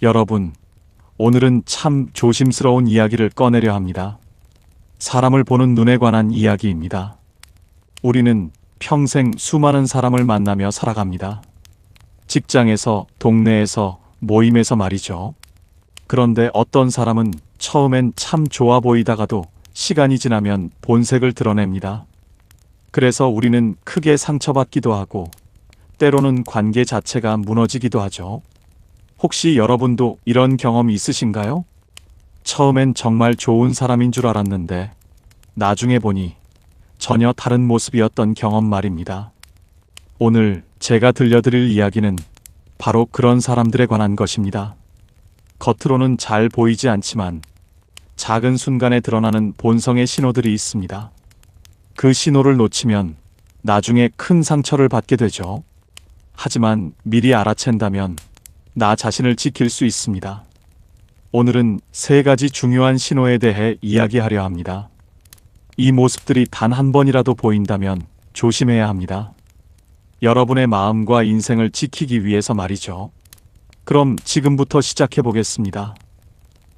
여러분, 오늘은 참 조심스러운 이야기를 꺼내려 합니다. 사람을 보는 눈에 관한 이야기입니다. 우리는 평생 수많은 사람을 만나며 살아갑니다. 직장에서, 동네에서, 모임에서 말이죠. 그런데 어떤 사람은 처음엔 참 좋아 보이다가도 시간이 지나면 본색을 드러냅니다. 그래서 우리는 크게 상처받기도 하고 때로는 관계 자체가 무너지기도 하죠. 혹시 여러분도 이런 경험이 있으신가요? 처음엔 정말 좋은 사람인 줄 알았는데 나중에 보니 전혀 다른 모습이었던 경험 말입니다. 오늘 제가 들려드릴 이야기는 바로 그런 사람들에 관한 것입니다. 겉으로는 잘 보이지 않지만 작은 순간에 드러나는 본성의 신호들이 있습니다. 그 신호를 놓치면 나중에 큰 상처를 받게 되죠. 하지만 미리 알아챈다면 나 자신을 지킬 수 있습니다. 오늘은 3가지 중요한 신호에 대해 이야기하려 합니다. 이 모습들이 단 한 번이라도 보인다면 조심해야 합니다. 여러분의 마음과 인생을 지키기 위해서 말이죠. 그럼 지금부터 시작해 보겠습니다.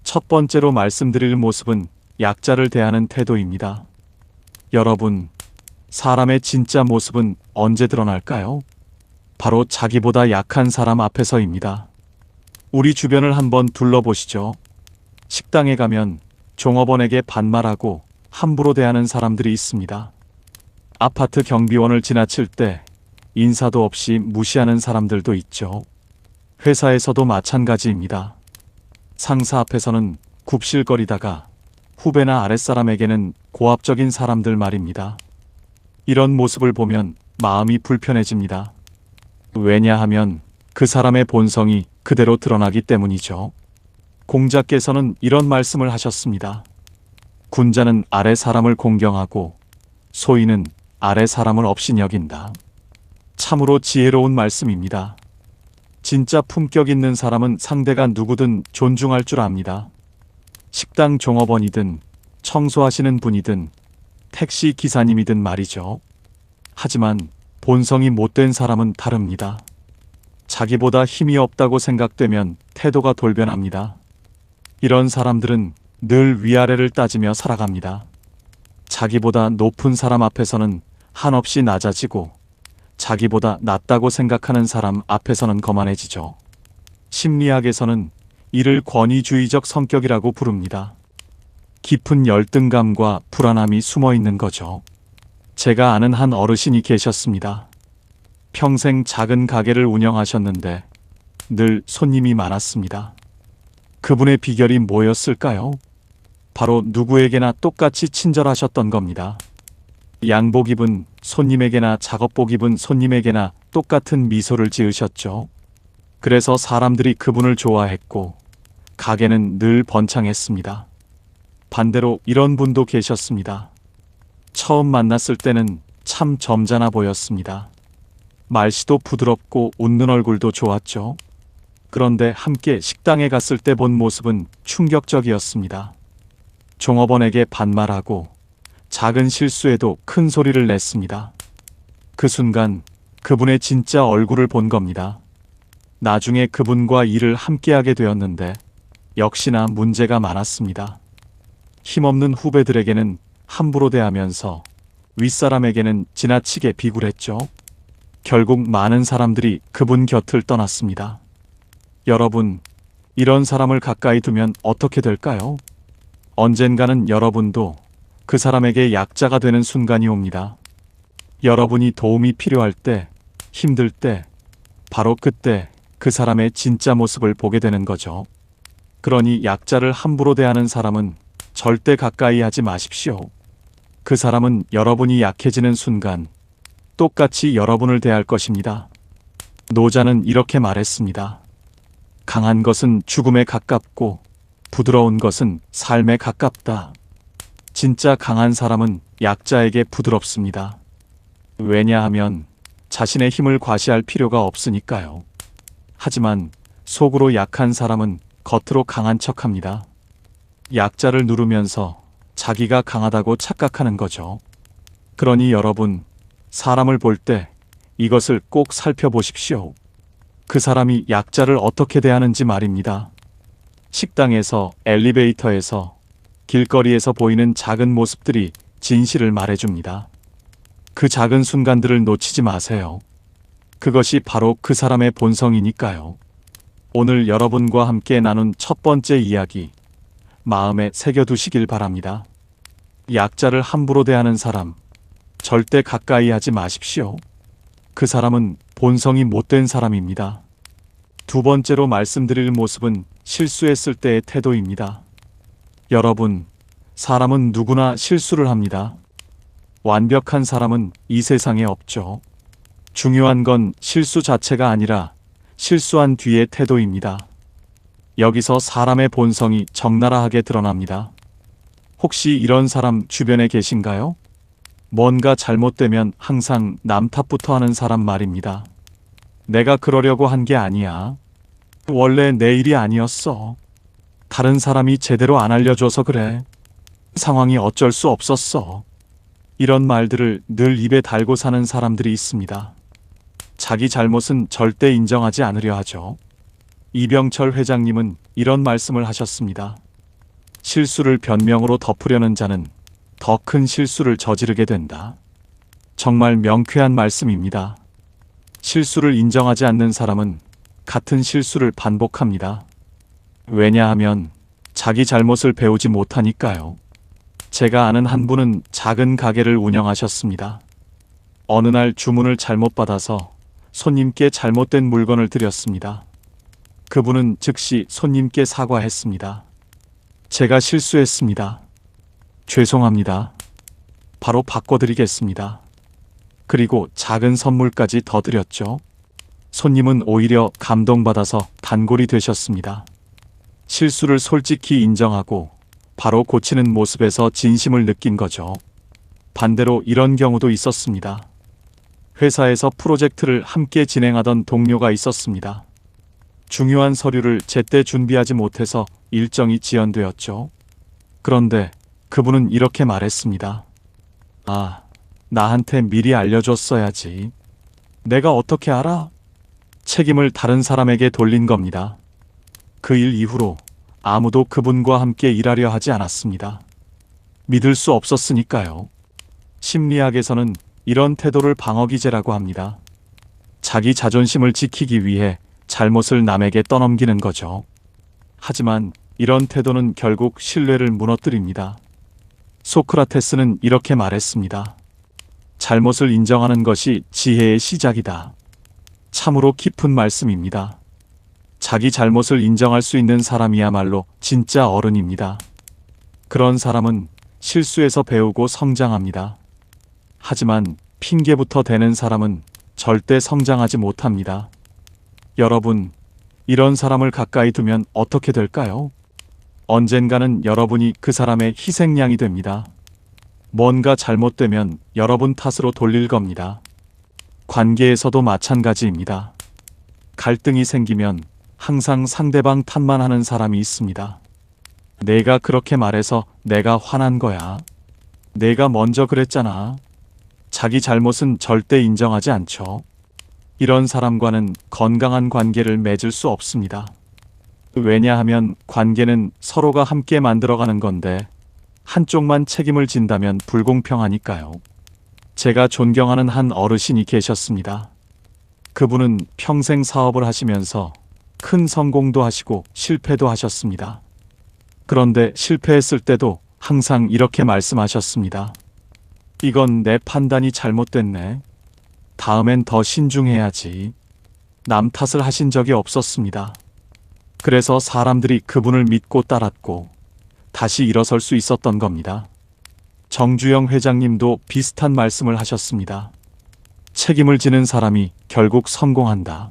첫 번째로 말씀드릴 모습은 약자를 대하는 태도입니다. 여러분, 사람의 진짜 모습은 언제 드러날까요? 바로 자기보다 약한 사람 앞에서입니다. 우리 주변을 한번 둘러보시죠. 식당에 가면 종업원에게 반말하고 함부로 대하는 사람들이 있습니다. 아파트 경비원을 지나칠 때 인사도 없이 무시하는 사람들도 있죠. 회사에서도 마찬가지입니다. 상사 앞에서는 굽실거리다가 후배나 아랫사람에게는 고압적인 사람들 말입니다. 이런 모습을 보면 마음이 불편해집니다. 왜냐하면 그 사람의 본성이 그대로 드러나기 때문이죠. 공자께서는 이런 말씀을 하셨습니다. 군자는 아래 사람을 공경하고 소인은 아래 사람을 없이 여긴다. 참으로 지혜로운 말씀입니다. 진짜 품격 있는 사람은 상대가 누구든 존중할 줄 압니다. 식당 종업원이든 청소하시는 분이든 택시 기사님이든 말이죠. 하지만 본성이 못된 사람은 다릅니다. 자기보다 힘이 없다고 생각되면 태도가 돌변합니다. 이런 사람들은 늘 위아래를 따지며 살아갑니다. 자기보다 높은 사람 앞에서는 한없이 낮아지고 자기보다 낫다고 생각하는 사람 앞에서는 거만해지죠. 심리학에서는 이를 권위주의적 성격이라고 부릅니다. 깊은 열등감과 불안함이 숨어 있는 거죠. 제가 아는 한 어르신이 계셨습니다. 평생 작은 가게를 운영하셨는데 늘 손님이 많았습니다. 그분의 비결이 뭐였을까요? 바로 누구에게나 똑같이 친절하셨던 겁니다. 양복 입은 손님에게나 작업복 입은 손님에게나 똑같은 미소를 지으셨죠. 그래서 사람들이 그분을 좋아했고 가게는 늘 번창했습니다. 반대로 이런 분도 계셨습니다. 처음 만났을 때는 참 점잖아 보였습니다. 말씨도 부드럽고 웃는 얼굴도 좋았죠. 그런데 함께 식당에 갔을 때 본 모습은 충격적이었습니다. 종업원에게 반말하고 작은 실수에도 큰 소리를 냈습니다. 그 순간 그분의 진짜 얼굴을 본 겁니다. 나중에 그분과 일을 함께하게 되었는데 역시나 문제가 많았습니다. 힘없는 후배들에게는 함부로 대하면서 윗사람에게는 지나치게 비굴했죠. 결국 많은 사람들이 그분 곁을 떠났습니다. 여러분, 이런 사람을 가까이 두면 어떻게 될까요? 언젠가는 여러분도 그 사람에게 약자가 되는 순간이 옵니다. 여러분이 도움이 필요할 때, 힘들 때, 바로 그때 그 사람의 진짜 모습을 보게 되는 거죠. 그러니 약자를 함부로 대하는 사람은 절대 가까이 하지 마십시오. 그 사람은 여러분이 약해지는 순간 똑같이 여러분을 대할 것입니다. 노자는 이렇게 말했습니다. 강한 것은 죽음에 가깝고 부드러운 것은 삶에 가깝다. 진짜 강한 사람은 약자에게 부드럽습니다. 왜냐하면 자신의 힘을 과시할 필요가 없으니까요. 하지만 속으로 약한 사람은 겉으로 강한 척합니다. 약자를 누르면서 자기가 강하다고 착각하는 거죠. 그러니 여러분, 사람을 볼 때 이것을 꼭 살펴보십시오. 그 사람이 약자를 어떻게 대하는지 말입니다. 식당에서, 엘리베이터에서, 길거리에서 보이는 작은 모습들이 진실을 말해줍니다. 그 작은 순간들을 놓치지 마세요. 그것이 바로 그 사람의 본성이니까요. 오늘 여러분과 함께 나눈 첫 번째 이야기, 마음에 새겨두시길 바랍니다. 약자를 함부로 대하는 사람, 절대 가까이 하지 마십시오. 그 사람은 본성이 못된 사람입니다. 두 번째로 말씀드릴 모습은 실수했을 때의 태도입니다. 여러분, 사람은 누구나 실수를 합니다. 완벽한 사람은 이 세상에 없죠. 중요한 건 실수 자체가 아니라 실수한 뒤의 태도입니다. 여기서 사람의 본성이 적나라하게 드러납니다. 혹시 이런 사람 주변에 계신가요? 뭔가 잘못되면 항상 남 탓부터 하는 사람 말입니다. 내가 그러려고 한 게 아니야. 원래 내 일이 아니었어. 다른 사람이 제대로 안 알려줘서 그래. 상황이 어쩔 수 없었어. 이런 말들을 늘 입에 달고 사는 사람들이 있습니다. 자기 잘못은 절대 인정하지 않으려 하죠. 이병철 회장님은 이런 말씀을 하셨습니다. 실수를 변명으로 덮으려는 자는 더 큰 실수를 저지르게 된다. 정말 명쾌한 말씀입니다. 실수를 인정하지 않는 사람은 같은 실수를 반복합니다. 왜냐하면 자기 잘못을 배우지 못하니까요. 제가 아는 한 분은 작은 가게를 운영하셨습니다. 어느 날 주문을 잘못 받아서 손님께 잘못된 물건을 드렸습니다. 그분은 즉시 손님께 사과했습니다. 제가 실수했습니다. 죄송합니다. 바로 바꿔드리겠습니다. 그리고 작은 선물까지 더 드렸죠. 손님은 오히려 감동받아서 단골이 되셨습니다. 실수를 솔직히 인정하고 바로 고치는 모습에서 진심을 느낀 거죠. 반대로 이런 경우도 있었습니다. 회사에서 프로젝트를 함께 진행하던 동료가 있었습니다. 중요한 서류를 제때 준비하지 못해서 일정이 지연되었죠. 그런데 그분은 이렇게 말했습니다. 아, 나한테 미리 알려줬어야지. 내가 어떻게 알아? 책임을 다른 사람에게 돌린 겁니다. 그 일 이후로 아무도 그분과 함께 일하려 하지 않았습니다. 믿을 수 없었으니까요. 심리학에서는 이런 태도를 방어기제라고 합니다. 자기 자존심을 지키기 위해 잘못을 남에게 떠넘기는 거죠. 하지만 이런 태도는 결국 신뢰를 무너뜨립니다. 소크라테스는 이렇게 말했습니다. 잘못을 인정하는 것이 지혜의 시작이다. 참으로 깊은 말씀입니다. 자기 잘못을 인정할 수 있는 사람이야말로 진짜 어른입니다. 그런 사람은 실수에서 배우고 성장합니다. 하지만 핑계부터 대는 사람은 절대 성장하지 못합니다. 여러분, 이런 사람을 가까이 두면 어떻게 될까요? 언젠가는 여러분이 그 사람의 희생양이 됩니다. 뭔가 잘못되면 여러분 탓으로 돌릴 겁니다. 관계에서도 마찬가지입니다. 갈등이 생기면 항상 상대방 탓만 하는 사람이 있습니다. 내가 그렇게 말해서 내가 화난 거야. 내가 먼저 그랬잖아. 자기 잘못은 절대 인정하지 않죠. 이런 사람과는 건강한 관계를 맺을 수 없습니다. 왜냐하면 관계는 서로가 함께 만들어가는 건데 한쪽만 책임을 진다면 불공평하니까요. 제가 존경하는 한 어르신이 계셨습니다. 그분은 평생 사업을 하시면서 큰 성공도 하시고 실패도 하셨습니다. 그런데 실패했을 때도 항상 이렇게 말씀하셨습니다. 이건 내 판단이 잘못됐네. 다음엔 더 신중해야지. 남 탓을 하신 적이 없었습니다. 그래서 사람들이 그분을 믿고 따랐고 다시 일어설 수 있었던 겁니다. 정주영 회장님도 비슷한 말씀을 하셨습니다. 책임을 지는 사람이 결국 성공한다.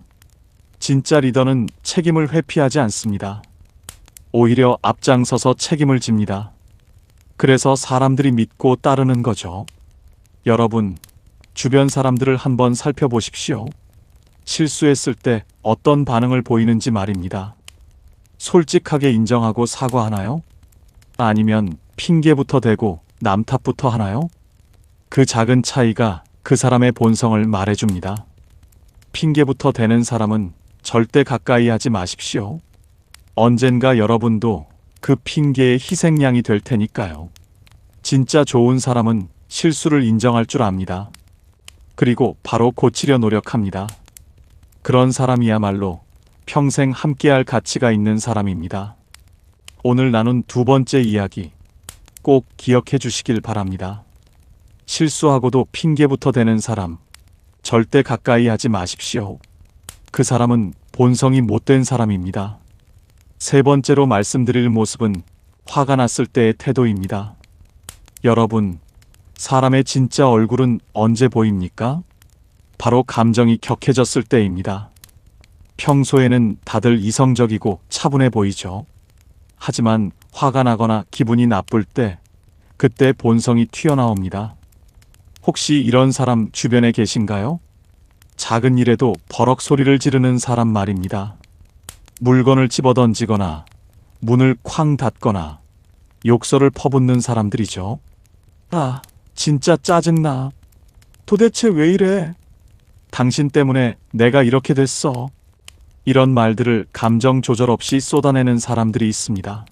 진짜 리더는 책임을 회피하지 않습니다. 오히려 앞장서서 책임을 집니다. 그래서 사람들이 믿고 따르는 거죠. 여러분, 주변 사람들을 한번 살펴보십시오. 실수했을 때 어떤 반응을 보이는지 말입니다. 솔직하게 인정하고 사과하나요? 아니면 핑계부터 대고 남 탓부터 하나요? 그 작은 차이가 그 사람의 본성을 말해줍니다. 핑계부터 대는 사람은 절대 가까이 하지 마십시오. 언젠가 여러분도 그 핑계의 희생양이 될 테니까요. 진짜 좋은 사람은 실수를 인정할 줄 압니다. 그리고 바로 고치려 노력합니다. 그런 사람이야말로 평생 함께할 가치가 있는 사람입니다. 오늘 나눈 두 번째 이야기 꼭 기억해 주시길 바랍니다. 실수하고도 핑계부터 대는 사람 절대 가까이 하지 마십시오. 그 사람은 본성이 못된 사람입니다. 세 번째로 말씀드릴 모습은 화가 났을 때의 태도입니다. 여러분, 사람의 진짜 얼굴은 언제 보입니까? 바로 감정이 격해졌을 때입니다. 평소에는 다들 이성적이고 차분해 보이죠. 하지만 화가 나거나 기분이 나쁠 때, 그때 본성이 튀어나옵니다. 혹시 이런 사람 주변에 계신가요? 작은 일에도 버럭 소리를 지르는 사람 말입니다. 물건을 집어던지거나 문을 쾅 닫거나 욕설을 퍼붓는 사람들이죠. 아, 진짜 짜증나. 도대체 왜 이래? 당신 때문에 내가 이렇게 됐어. 이런 말들을 감정 조절 없이 쏟아내는 사람들이 있습니다.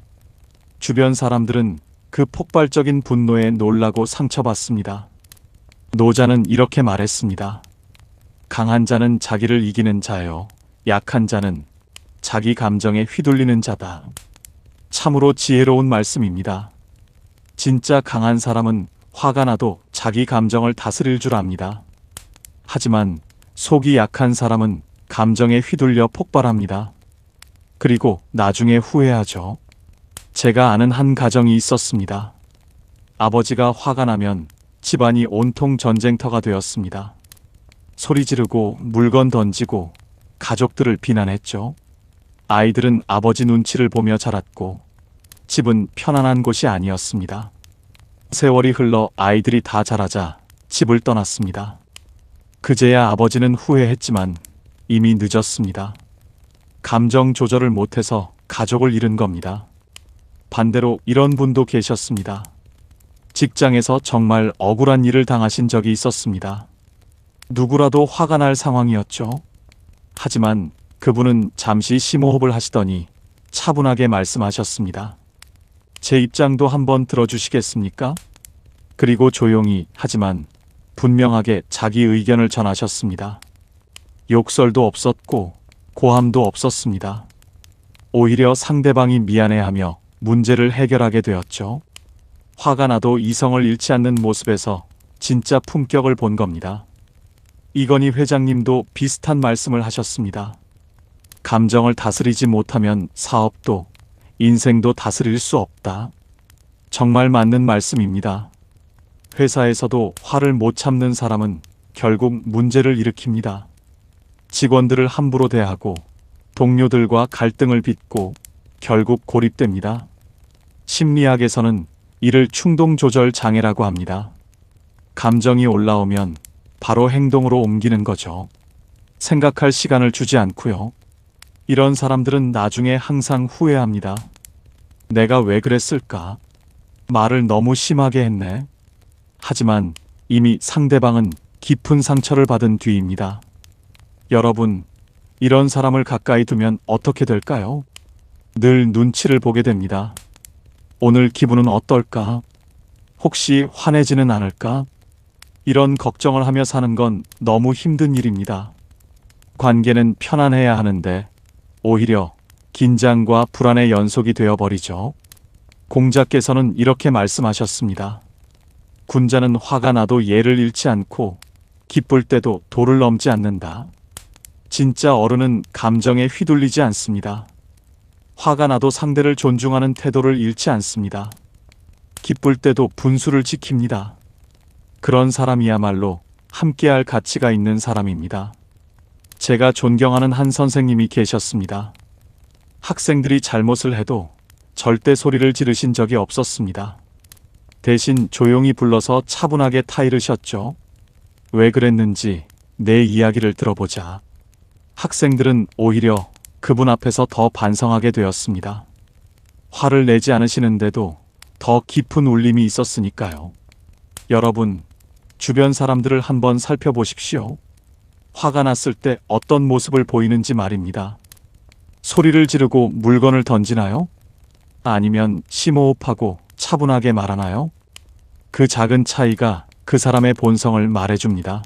주변 사람들은 그 폭발적인 분노에 놀라고 상처받습니다. 노자는 이렇게 말했습니다. 강한 자는 자기를 이기는 자요. 약한 자는 자기 감정에 휘둘리는 자다. 참으로 지혜로운 말씀입니다. 진짜 강한 사람은 화가 나도 자기 감정을 다스릴 줄 압니다. 하지만 속이 약한 사람은 감정에 휘둘려 폭발합니다. 그리고 나중에 후회하죠. 제가 아는 한 가정이 있었습니다. 아버지가 화가 나면 집안이 온통 전쟁터가 되었습니다. 소리 지르고 물건 던지고 가족들을 비난했죠. 아이들은 아버지 눈치를 보며 자랐고 집은 편안한 곳이 아니었습니다. 세월이 흘러 아이들이 다 자라자 집을 떠났습니다. 그제야 아버지는 후회했지만 이미 늦었습니다. 감정 조절을 못해서 가족을 잃은 겁니다. 반대로 이런 분도 계셨습니다. 직장에서 정말 억울한 일을 당하신 적이 있었습니다. 누구라도 화가 날 상황이었죠. 하지만 그분은 잠시 심호흡을 하시더니 차분하게 말씀하셨습니다. 제 입장도 한번 들어주시겠습니까? 그리고 조용히 하지만 분명하게 자기 의견을 전하셨습니다. 욕설도 없었고 고함도 없었습니다. 오히려 상대방이 미안해하며 문제를 해결하게 되었죠. 화가 나도 이성을 잃지 않는 모습에서 진짜 품격을 본 겁니다. 이건희 회장님도 비슷한 말씀을 하셨습니다. 감정을 다스리지 못하면 사업도 인생도 다스릴 수 없다. 정말 맞는 말씀입니다. 회사에서도 화를 못 참는 사람은 결국 문제를 일으킵니다. 직원들을 함부로 대하고 동료들과 갈등을 빚고 결국 고립됩니다. 심리학에서는 이를 충동조절 장애라고 합니다. 감정이 올라오면 바로 행동으로 옮기는 거죠. 생각할 시간을 주지 않고요. 이런 사람들은 나중에 항상 후회합니다. 내가 왜 그랬을까? 말을 너무 심하게 했네. 하지만 이미 상대방은 깊은 상처를 받은 뒤입니다. 여러분, 이런 사람을 가까이 두면 어떻게 될까요? 늘 눈치를 보게 됩니다. 오늘 기분은 어떨까? 혹시 화내지는 않을까? 이런 걱정을 하며 사는 건 너무 힘든 일입니다. 관계는 편안해야 하는데 오히려 긴장과 불안의 연속이 되어버리죠. 공자께서는 이렇게 말씀하셨습니다. 군자는 화가 나도 예를 잃지 않고 기쁠 때도 도를 넘지 않는다. 진짜 어른은 감정에 휘둘리지 않습니다. 화가 나도 상대를 존중하는 태도를 잃지 않습니다. 기쁠 때도 분수를 지킵니다. 그런 사람이야말로 함께할 가치가 있는 사람입니다. 제가 존경하는 한 선생님이 계셨습니다. 학생들이 잘못을 해도 절대 소리를 지르신 적이 없었습니다. 대신 조용히 불러서 차분하게 타이르셨죠. 왜 그랬는지 내 이야기를 들어보자. 학생들은 오히려 그분 앞에서 더 반성하게 되었습니다. 화를 내지 않으시는데도 더 깊은 울림이 있었으니까요. 여러분, 주변 사람들을 한번 살펴보십시오. 화가 났을 때 어떤 모습을 보이는지 말입니다. 소리를 지르고 물건을 던지나요? 아니면 심호흡하고 차분하게 말하나요? 그 작은 차이가 그 사람의 본성을 말해줍니다.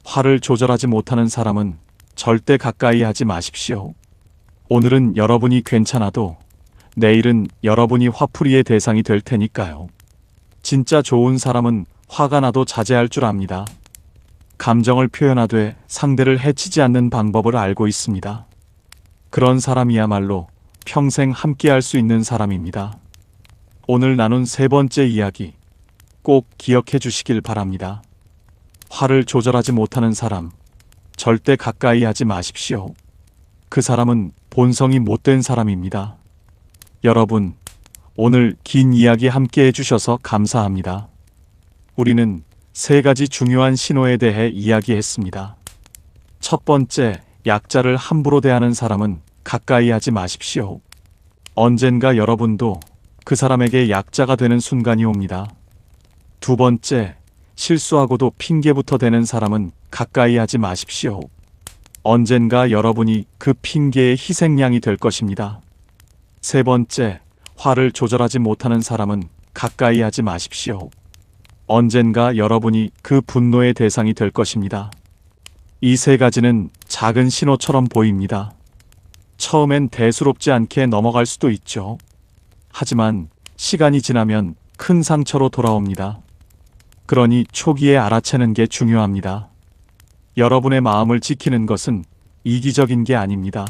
화를 조절하지 못하는 사람은 절대 가까이 하지 마십시오. 오늘은 여러분이 괜찮아도 내일은 여러분이 화풀이의 대상이 될 테니까요. 진짜 좋은 사람은 화가 나도 자제할 줄 압니다. 감정을 표현하되 상대를 해치지 않는 방법을 알고 있습니다. 그런 사람이야말로 평생 함께할 수 있는 사람입니다. 오늘 나눈 세 번째 이야기 꼭 기억해 주시길 바랍니다. 화를 조절하지 못하는 사람, 절대 가까이 하지 마십시오. 그 사람은 본성이 못된 사람입니다. 여러분, 오늘 긴 이야기 함께 해주셔서 감사합니다. 우리는 세 가지 중요한 신호에 대해 이야기했습니다. 첫 번째, 약자를 함부로 대하는 사람은 가까이 하지 마십시오. 언젠가 여러분도 그 사람에게 약자가 되는 순간이 옵니다. 두 번째, 실수하고도 핑계부터 대는 사람은 가까이 하지 마십시오. 언젠가 여러분이 그 핑계의 희생양이 될 것입니다. 세 번째, 화를 조절하지 못하는 사람은 가까이 하지 마십시오. 언젠가 여러분이 그 분노의 대상이 될 것입니다. 이 세 가지는 작은 신호처럼 보입니다. 처음엔 대수롭지 않게 넘어갈 수도 있죠. 하지만 시간이 지나면 큰 상처로 돌아옵니다. 그러니 초기에 알아채는 게 중요합니다. 여러분의 마음을 지키는 것은 이기적인 게 아닙니다.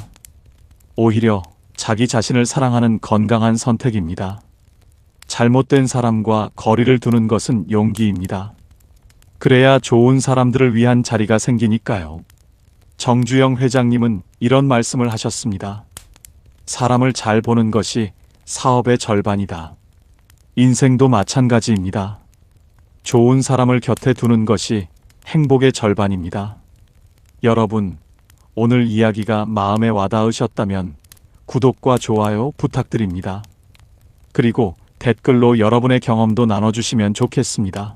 오히려 자기 자신을 사랑하는 건강한 선택입니다. 잘못된 사람과 거리를 두는 것은 용기입니다. 그래야 좋은 사람들을 위한 자리가 생기니까요. 정주영 회장님은 이런 말씀을 하셨습니다. 사람을 잘 보는 것이 사업의 절반이다. 인생도 마찬가지입니다. 좋은 사람을 곁에 두는 것이 행복의 절반입니다. 여러분, 오늘 이야기가 마음에 와닿으셨다면 구독과 좋아요 부탁드립니다. 그리고 댓글로 여러분의 경험도 나눠주시면 좋겠습니다.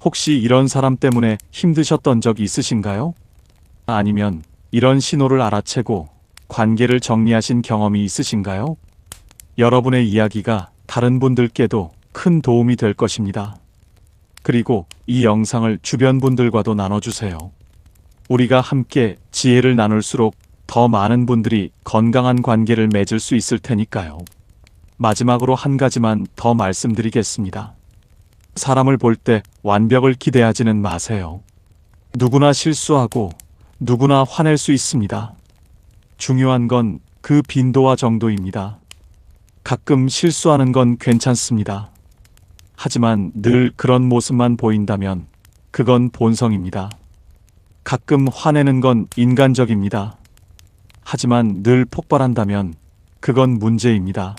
혹시 이런 사람 때문에 힘드셨던 적 있으신가요? 아니면 이런 신호를 알아채고 관계를 정리하신 경험이 있으신가요? 여러분의 이야기가 다른 분들께도 큰 도움이 될 것입니다. 그리고 이 영상을 주변 분들과도 나눠주세요. 우리가 함께 지혜를 나눌수록 더 많은 분들이 건강한 관계를 맺을 수 있을 테니까요. 마지막으로 한 가지만 더 말씀드리겠습니다. 사람을 볼 때 완벽을 기대하지는 마세요. 누구나 실수하고 누구나 화낼 수 있습니다. 중요한 건 그 빈도와 정도입니다. 가끔 실수하는 건 괜찮습니다. 하지만 늘 그런 모습만 보인다면 그건 본성입니다. 가끔 화내는 건 인간적입니다. 하지만 늘 폭발한다면 그건 문제입니다.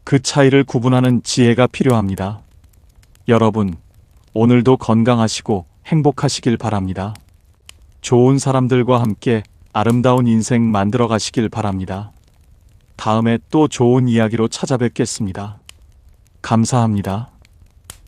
그 차이를 구분하는 지혜가 필요합니다. 여러분, 오늘도 건강하시고 행복하시길 바랍니다. 좋은 사람들과 함께 아름다운 인생 만들어 가시길 바랍니다. 다음에 또 좋은 이야기로 찾아뵙겠습니다. 감사합니다.